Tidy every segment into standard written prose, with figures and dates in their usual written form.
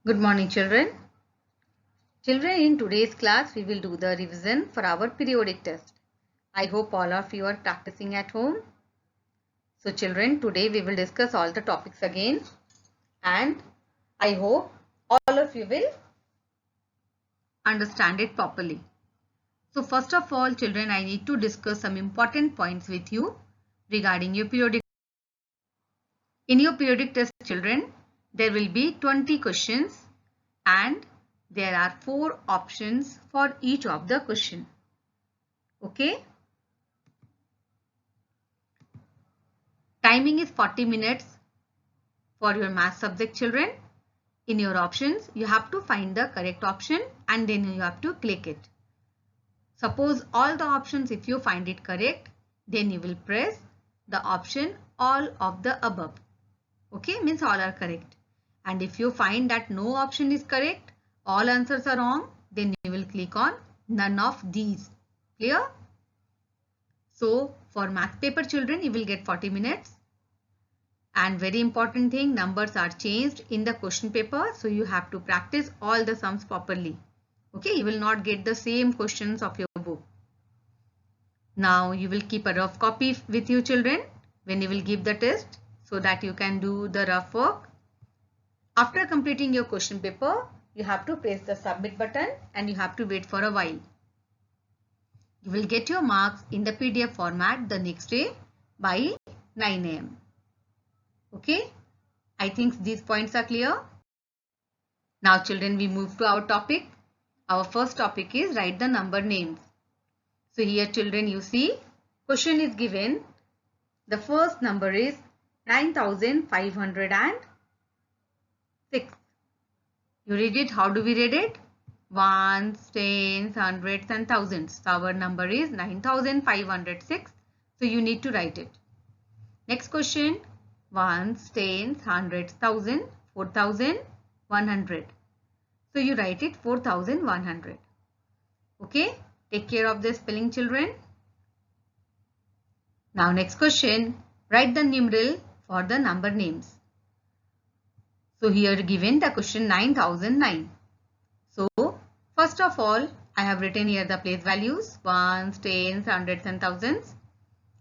Good morning, children. Children, in today's class, we will do the revision for our periodic test. I hope all of you are practicing at home. So, children, today we will discuss all the topics again, and I hope all of you will understand it properly. So, first of all, children, I need to discuss some important points with you regarding your periodic. In your periodic test, children, there will be 20 questions and there are 4 options for each of the question. Okay. Timing is 40 minutes for your math subject, children. In your options, you have to find the correct option and then you have to click it. Suppose all the options, if you find it correct, then you will press the option all of the above. Okay, means all are correct. And if you find that no option is correct, all answers are wrong, then you will click on none of these. Clear? So for math paper, children, you will get 40 minutes. And very important thing, numbers are changed in the question paper. So you have to practice all the sums properly. Okay, you will not get the same questions of your book. Now you will keep a rough copy with you, children, when you will give the test so that you can do the rough work. After completing your question paper, you have to press the submit button and you have to wait for a while. You will get your marks in the PDF format the next day by 9 AM. Okay, I think these points are clear. Now children, we move to our topic. Our first topic is write the number names. So here children, you see question is given. The first number is 9506. You read it. How do we read it? Ones, tens, hundreds and thousands. So our number is 9506. So you need to write it. Next question. Ones, tens, hundreds, thousand, 4100. So you write it 4100. Okay. Take care of the spelling, children. Now next question. Write the numeral for the number names. So here given the question 9009. So first of all, I have written here the place values. Ones, tens, hundreds and thousands.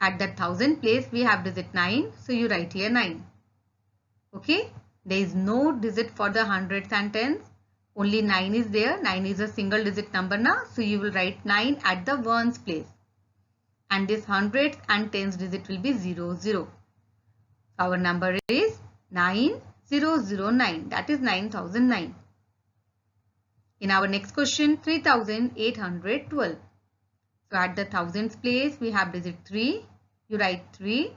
At the thousand place, we have digit 9. So you write here 9. Okay. There is no digit for the hundreds and tens. Only 9 is there. 9 is a single digit number now. So you will write 9 at the ones place. And this hundreds and tens digit will be 00. Our number is 9009. That is 9009. In our next question, 3812. So at the thousands place, we have digit 3. You write 3.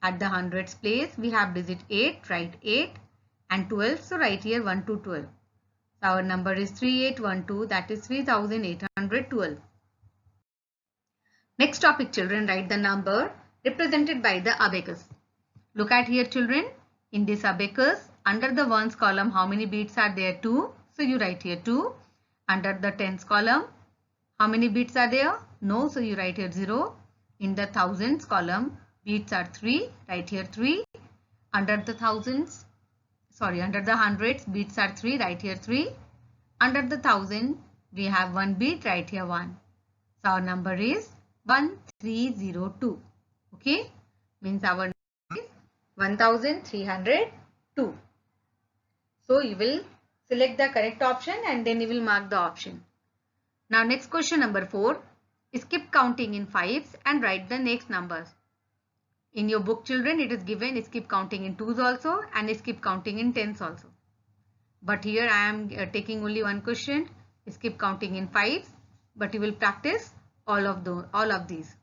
At the hundreds place, we have digit 8. Write 8. And 12. So write here 1 to 12. So our number is 3812. That is 3812. Next topic, children, write the number represented by the abacus. Look at here, children. In this abacus, under the ones column, how many beads are there? 2. So you write here 2. Under the tens column, how many beads are there? No. So you write here 0. In the thousands column, beads are 3. Write here 3. Under the hundreds, beads are 3. Write here 3. Under the thousand, we have 1 bead. Write here 1. So our number is 1302. Okay. Means our number is 1302. So you will select the correct option and then you will mark the option. Now next question number 4. Skip counting in fives and write the next numbers. In your book, children, it is given skip counting in twos also and skip counting in tens also. But here I am taking only one question, skip counting in fives, but you will practice all of these.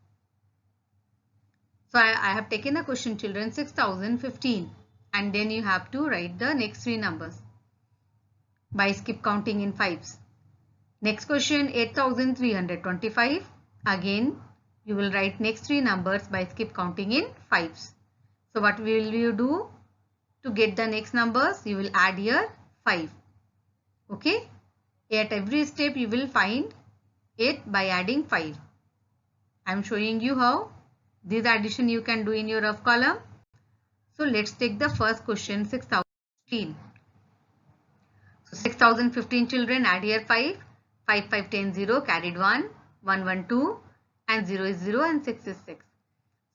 So I have taken a question, children, 6015, and then you have to write the next 3 numbers by skip counting in fives. Next question, 8325. Again, you will write next 3 numbers by skip counting in fives. So what will you do to get the next numbers? You will add here 5. Okay. At every step you will find it by adding 5. I am showing you how this addition you can do in your rough column. So let's take the first question, 6015. So 6015 children, add here 5. 5, 5, 10, 0, carried 1. 1, 1, 2, and 0 is 0 and 6 is 6.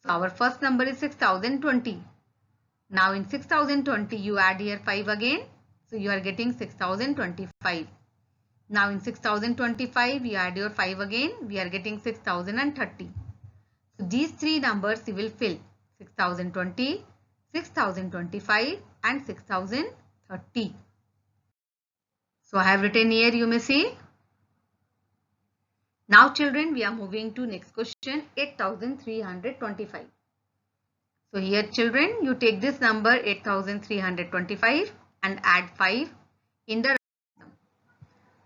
So our first number is 6020. Now in 6020 you add here 5 again. So you are getting 6025. Now in 6025 you add your 5 again. We are getting 6030. So these three numbers you will fill: 6020, 6025 and 6030. So I have written here, you may see. Now children, we are moving to next question, 8325. So here children, you take this number 8325 and add 5 in the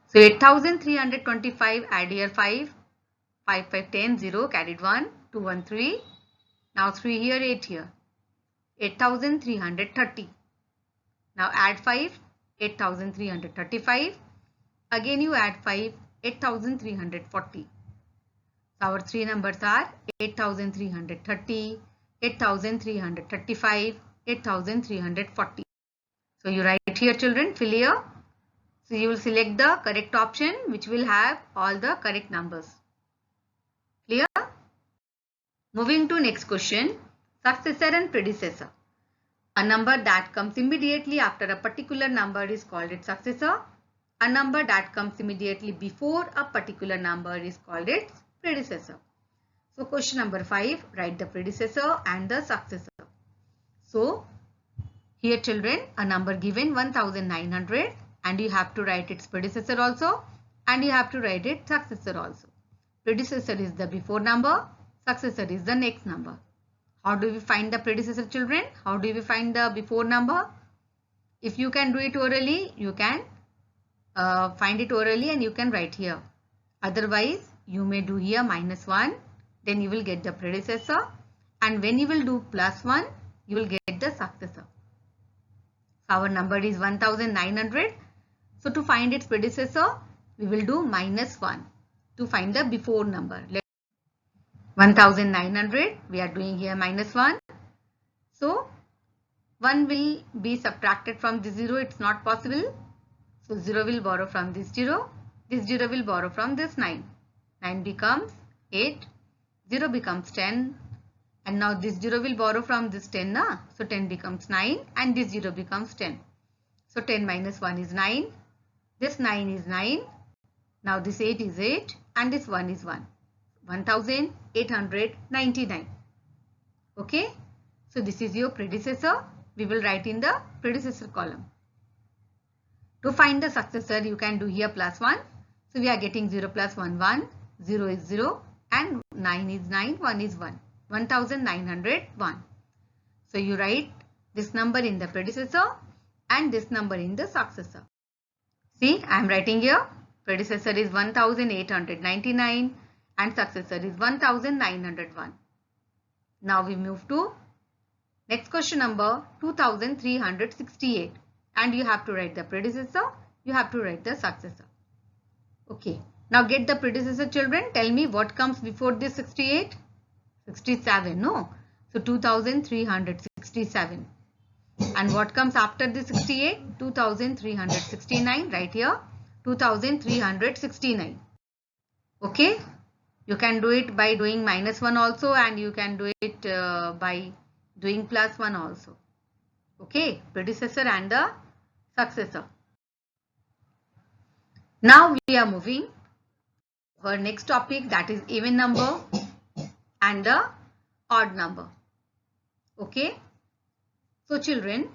so 8325, add here 5. 5, 5, 10, 0, carried 1, 2, 1, 3. Now 3 here, 8 here. 8330. Now add 5, 8335. Again you add 5, 8340. So our three numbers are 8330, 8335, 8340. So you write here children, fill here. So you will select the correct option which will have all the correct numbers. Clear? Moving to next question, successor and predecessor. A number that comes immediately after a particular number is called its successor. A number that comes immediately before a particular number is called its predecessor. So question number 5, write the predecessor and the successor. So here children, a number given 1900 and you have to write its predecessor also and you have to write its successor also. Predecessor is the before number, successor is the next number. How do we find the predecessor children? How do we find the before number? If you can do it orally, you can find it orally and you can write here. Otherwise, you may do here -1, then you will get the predecessor, and when you will do +1, you will get the successor. Our number is 1900. So to find its predecessor, we will do -1 to find the before number. 1900, we are doing here -1. So 1 will be subtracted from this 0. It's not possible. So 0 will borrow from this 0. This 0 will borrow from this 9. 9 becomes 8. 0 becomes 10. And now this 0 will borrow from this 10. Na? So 10 becomes 9 and this 0 becomes 10. So 10 minus 1 is 9. This 9 is 9. Now this 8 is 8 and this 1 is 1. 1899. Okay. So this is your predecessor. We will write in the predecessor column. To find the successor, you can do here +1. So we are getting 0 plus 1, 1. 0 is 0 and 9 is 9, 1 is 1. 1901. So you write this number in the predecessor and this number in the successor. See, I am writing here. Predecessor is 1899 and successor is 1901. Now we move to next question number 2368. And you have to write the predecessor, you have to write the successor. Okay, now get the predecessor children. Tell me what comes before this 68? 67, no? So 2367. And what comes after this 68? 2369, right here. 2369. Okay, you can do it by doing -1 also and you can do it by doing +1 also. Okay, predecessor and the successor. Now we are moving to our next topic, that is even number and the odd number. Okay. So children,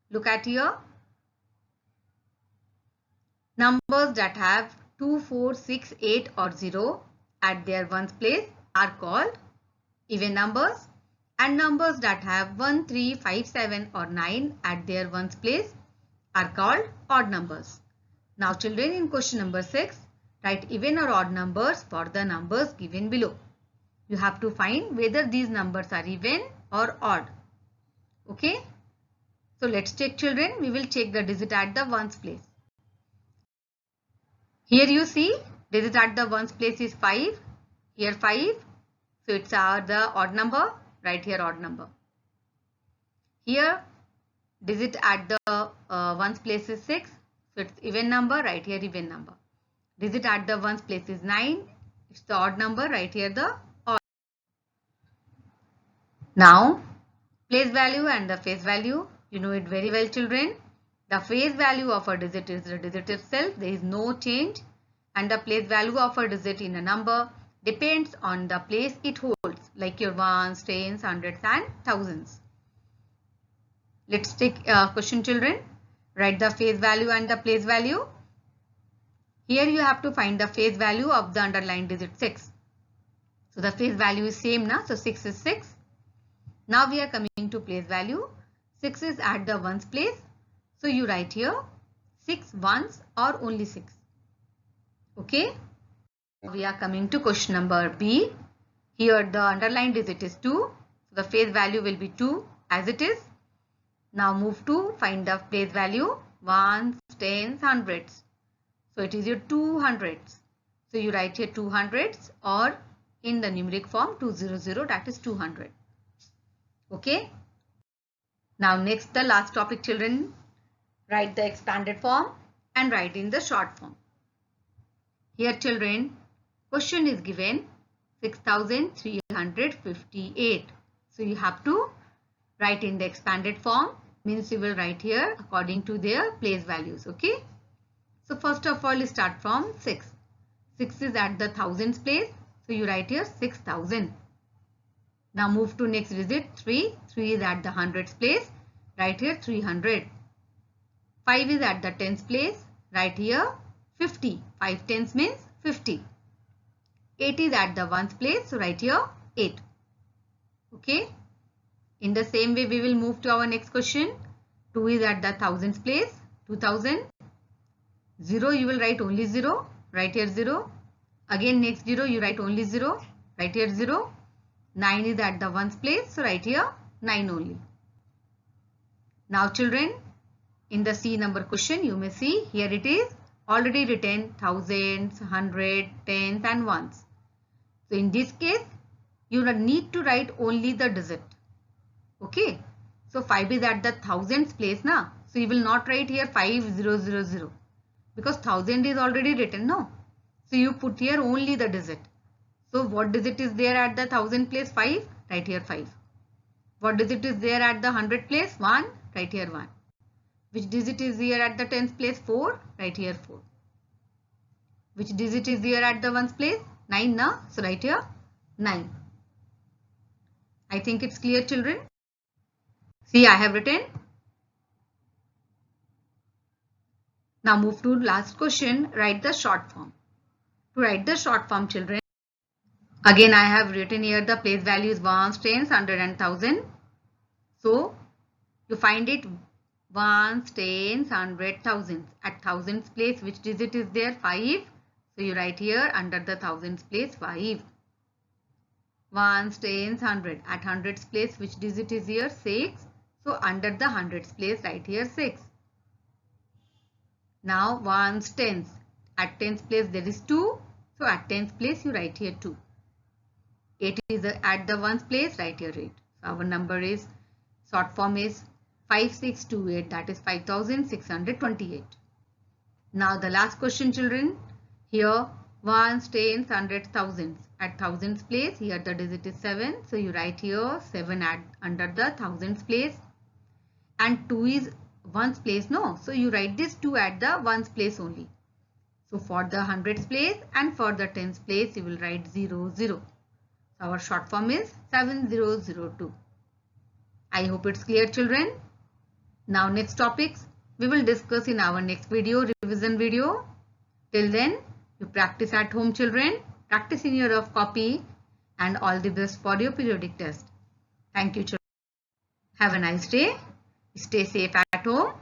look at here. Numbers that have 2, 4, 6, 8 or 0 at their ones place are called even numbers, and numbers that have 1, 3, 5, 7 or 9 at their ones place are called odd numbers. Now children, in question number 6, write even or odd numbers for the numbers given below. You have to find whether these numbers are even or odd. Okay. So let's check children. We will check the digit at the ones place. Here you see digit at the ones place is 5. Here 5. So it's the odd number. Right here odd number. Here digit at the ones place is 6. So it's even number, right here even number. Digit at the ones place is 9. It's the odd number, right here the odd. Now place value and the face value. You know it very well, children. The face value of a digit is the digit itself. There is no change. And the place value of a digit in a number depends on the place it holds, like your ones, tens, hundreds and thousands. Let's take a question, children. Write the face value and the place value. Here you have to find the face value of the underlined digit 6. So the face value is same now. So 6 is 6. Now we are coming to place value. 6 is at the ones place. So you write here 6 ones or only 6. Okay. We are coming to question number B. Here the underlined digit is 2. So the face value will be 2 as it is. Now move to find the place value. Ones, tens, hundreds. So it is your 200s. So you write here 200s or in the numeric form 200, that is 200. Okay. Now next the last topic, children. Write the expanded form and write in the short form. Here, children, question is given 6358. So you have to write in the expanded form, means you will write here according to their place values. Okay. So first of all, you start from 6. 6 is at the thousands place. So you write here 6000. Now move to next digit 3. 3 is at the hundreds place. Write here 300. 5 is at the tens place. Write here 50. 5 tens means 50. 8 is at the ones place. So write here 8. Okay. In the same way, we will move to our next question. 2 is at the thousands place. 2000. 0 you will write only 0. Write here 0. Again next 0 you write only 0. Write here 0. 9 is at the ones place. So write here 9 only. Now children, in the C number question you may see here it is already written thousands, hundred, tens and ones. So in this case you need to write only the digit. Okay. So 5 is at the thousands place now. So you will not write here 5000 because 1000 is already written, no. So you put here only the digit. So what digit is there at the 1000 place? 5. Write here 5. What digit is there at the 100 place? 1. Write here 1. Which digit is here at the tens place? 4. Write here 4. Which digit is here at the ones place? 9 na. So write here 9. I think it's clear, children. See, I have written. Now move to last question. Write the short form. To write the short form, children, again I have written here the place values ones, tens, hundred and thousand. So you find it ones, tens, hundred, thousands. At thousands place which digit is there? 5. So you write here under the thousands place 5. Ones, tens, hundred. At hundreds place which digit is here? 6. So under the hundreds place write here 6. Now ones, tens. At tens place there is 2. So at tens place you write here 2. 8 is at the ones place, write here 8. So our number is, short form is 5628, that is 5628. Now the last question, children. Here ones, tens, hundreds, thousands. At thousands place here the digit is 7. So you write here 7 under the thousands place. And 2 is ones place, no. So you write this 2 at the ones place only. So for the hundreds place and for the tens place you will write 0, 0. So our short form is 7002. I hope it's clear, children. Now next topics we will discuss in our next video, revision video. Till then you practice at home, children. Practice in your rough copy and all the best for your periodic test. Thank you, children. Have a nice day. Stay safe at home.